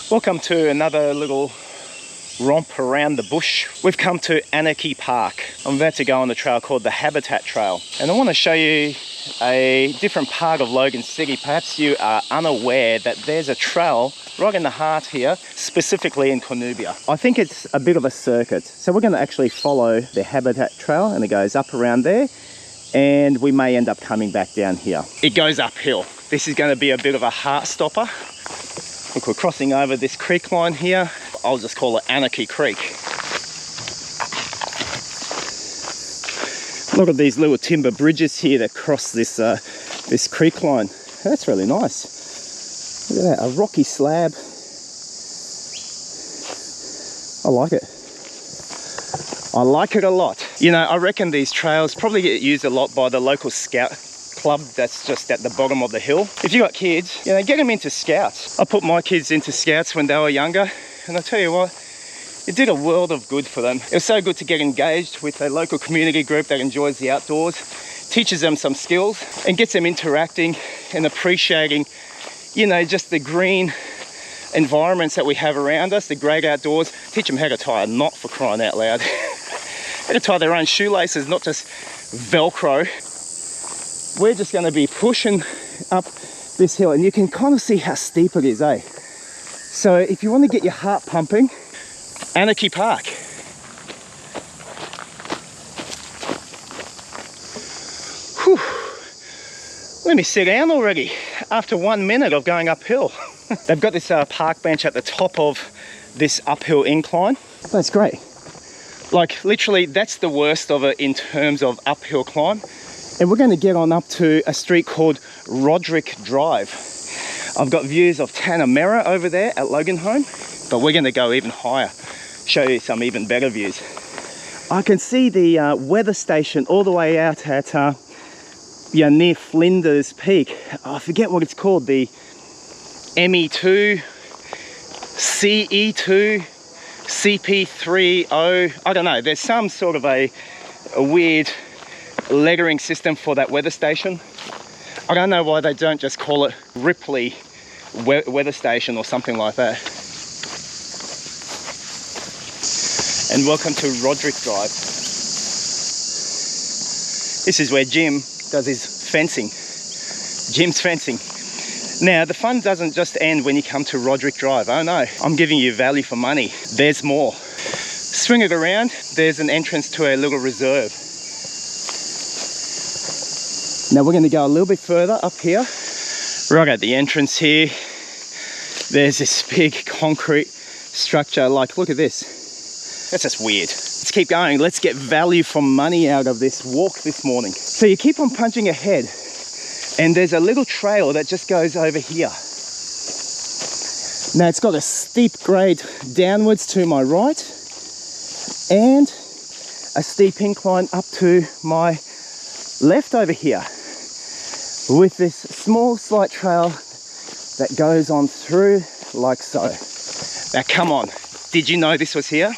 Welcome to another little romp around the bush. We've come to Anarchy Park. I'm about to go on the trail called the Habitat Trail, and I want to show you a different part of Logan City. Perhaps you are unaware that there's a trail right in the heart here, specifically in Cornubia. I think it's a bit of a circuit, so we're going to actually follow the Habitat Trail, and it goes up around there, and we may end up coming back down here. It goes uphill. This is going to be a bit of a heart stopper. Look, we're crossing over this creek line here. I'll just call it Anarchy Creek. Look at these little timber bridges here that cross this this creek line. That's really nice. Look at that, a rocky slab. I like it. I like it a lot. You know, I reckon these trails probably get used a lot by the local scout club that's just at the bottom of the hill. If you got kids, you know, get them into scouts. I put my kids into scouts when they were younger, and I tell you what, it did a world of good for them. It was so good to get engaged with a local community group that enjoys the outdoors, teaches them some skills, and gets them interacting and appreciating, you know, just the green environments that we have around us, the great outdoors. Teach them how to tie a knot, for crying out loud. How to tie their own shoelaces, not just Velcro. We're just going to be pushing up this hill, and you can kind of see how steep it is, eh? So if you want to get your heart pumping, Anarchy Park. Whew. Let me sit down already after 1 minute of going uphill. They've got this park bench at the top of this uphill incline. That's great. Like literally, that's the worst of it in terms of uphill climb. And we're going to get on up to a street called Roderick Drive. I've got views of Tanamera over there at Loganholme, but we're going to go even higher, show you some even better views. I can see the weather station all the way out at near Flinders Peak. I forget what it's called, the ME2, CE2, CP30. I don't know, there's some sort of a weird lettering system for that weather station. I don't know why they don't just call it Ripley Weather Station or something like that. And welcome to Roderick Drive. This is where Jim does his fencing. Jim's fencing. Now, the fun doesn't just end when you come to Roderick Drive. Oh no, I'm giving you value for money. There's more. Swing it around, there's an entrance to a little reserve. Now we're going to go a little bit further up here. Right at the entrance here, there's this big concrete structure. Like, look at this. That's just weird. Let's keep going. Let's get value for money out of this walk this morning. So you keep on punching ahead, and there's a little trail that just goes over here. Now it's got a steep grade downwards to my right, and a steep incline up to my left over here, with this small slight trail that goes on through like so. Now come on, did you know this was here?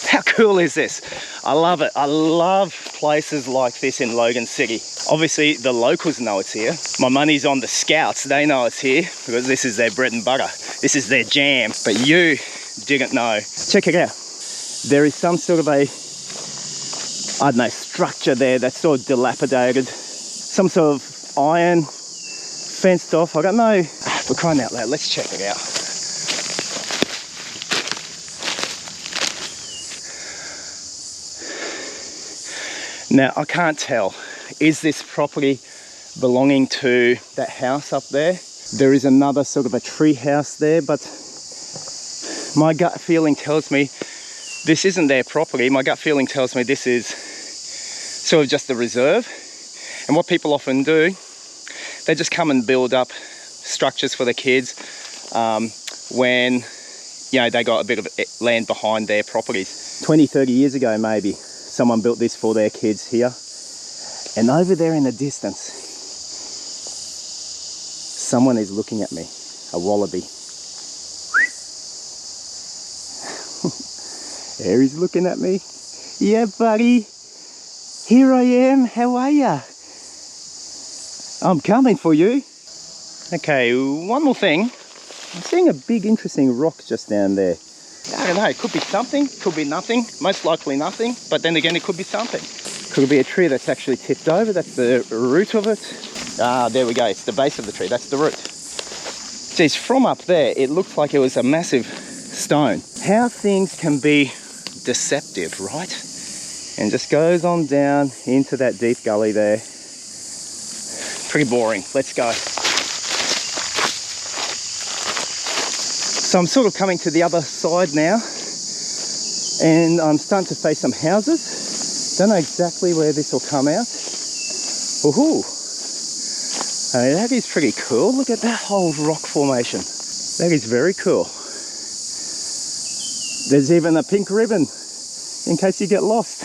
How cool is this? I love it. I love places like this in Logan City. Obviously the locals know it's here. My money's on the scouts. They know it's here because this is their bread and butter. This is their jam. But you didn't know. Check it out. There is some sort of a, I don't know, structure there that's sort of dilapidated. Some sort of iron fenced off. I don't know. For crying out loud, let's check it out. Now, I can't tell. Is this property belonging to that house up there? There is another sort of a tree house there, but my gut feeling tells me this isn't their property. My gut feeling tells me this is sort of just a reserve. And what people often do, they just come and build up structures for the kids when, you know, they got a bit of land behind their properties. 20, 30 years ago maybe, someone built this for their kids here. And over there in the distance, someone is looking at me, a wallaby. There he's looking at me. Yeah, buddy. Here I am. How are ya? I'm coming for you. Okay, one more thing. I'm seeing a big interesting rock just down there. I don't know, it could be something, could be nothing, most likely nothing, but then again it could be something. Could be a tree that's actually tipped over, that's the root of it. Ah, there we go, it's the base of the tree, that's the root. Geez, from up there, it looks like it was a massive stone. How things can be deceptive, right? And just goes on down into that deep gully there. Pretty boring, let's go. So I'm sort of coming to the other side now, and I'm starting to face some houses. Don't know exactly where this will come out. Woohoo! I mean, that is pretty cool. Look at that whole rock formation. That is very cool. There's even a pink ribbon in case you get lost.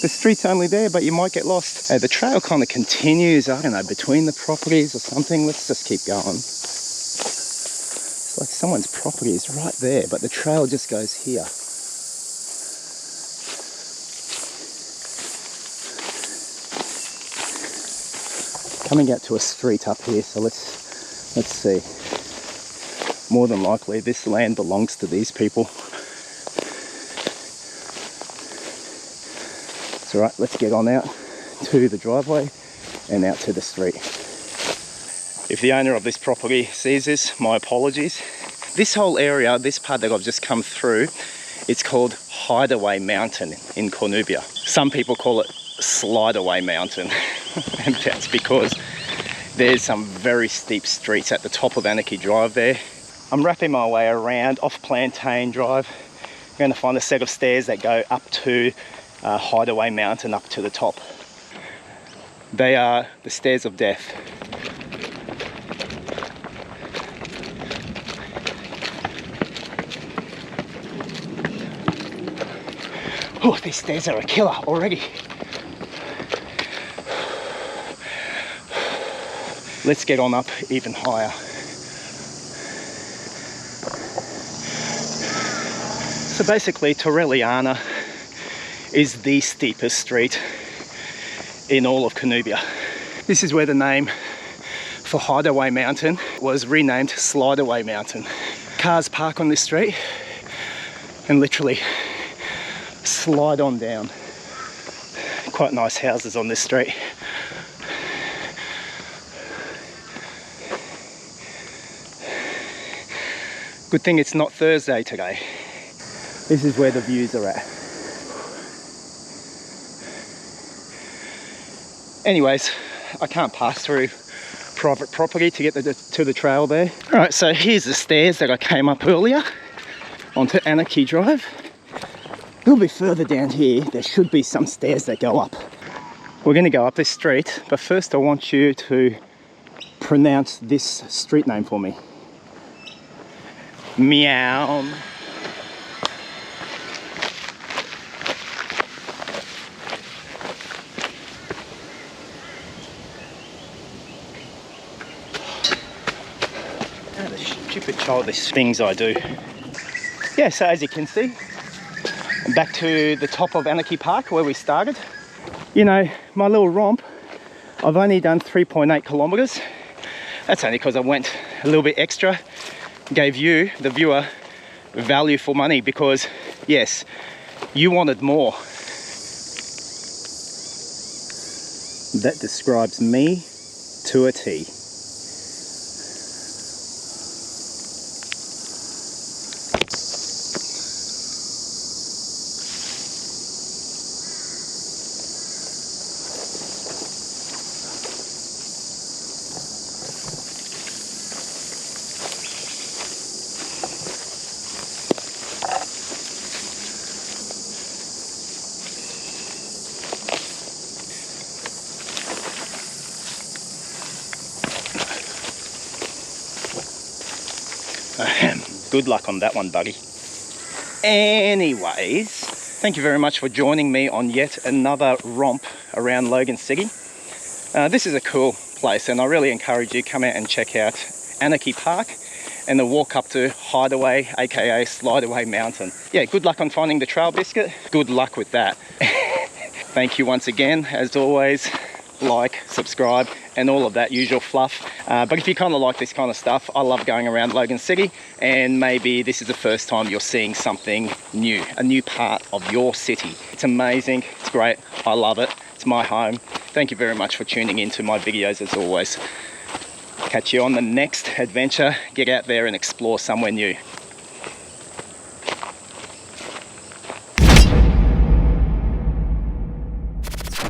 The street's only there, but you might get lost. The trail kind of continues, I don't know, between the properties or something. Let's just keep going. It's like someone's property is right there, but the trail just goes here. Coming out to a street up here, so let's see. More than likely this land belongs to these people. It's alright, let's get on out to the driveway and out to the street. If the owner of this property sees this, my apologies. This whole area, this part that I've just come through, it's called Hideaway Mountain in Cornubia. Some people call it Slideaway Mountain, and that's because there's some very steep streets at the top of Anarchy Drive there. I'm wrapping my way around off Plantain Drive. I'm going to find a set of stairs that go up to Hideaway Mountain, up to the top. They are the stairs of death. Oh, these stairs are a killer already. Let's get on up even higher. So basically, Torreliana is the steepest street in all of Cornubia. This is where the name for Hideaway Mountain was renamed Slideaway Mountain. Cars park on this street and literally slide on down. Quite nice houses on this street. Good thing it's not Thursday today. This is where the views are at. Anyways, I can't pass through private property to get to the trail there. All right, so here's the stairs that I came up earlier onto Anarchy Drive. A little bit further down here, there should be some stairs that go up. We're going to go up this street, but first I want you to pronounce this street name for me. Meow. The stupid childish things I do. Yeah, so as you can see, I'm back to the top of Anarchy Park where we started. You know, my little romp, I've only done 3.8 kilometers. That's only because I went a little bit extra. Gave you, the viewer, value for money because, yes, you wanted more. That describes me to a T. Good luck on that one, buddy. Anyways, thank you very much for joining me on yet another romp around Logan City. This is a cool place and I really encourage you to come out and check out Anarchy Park and the walk up to Hideaway, aka Slideaway Mountain. Yeah, good luck on finding the trail biscuit. Good luck with that. Thank you once again, as always. like, subscribe, and all of that usual fluff. But if you kind of like this kind of stuff, I love going around Logan City, and maybe this is the first time you're seeing something new, a new part of your city. It's amazing, it's great, I love it, it's my home. Thank you very much for tuning into my videos as always. Catch you on the next adventure. Get out there and explore somewhere new.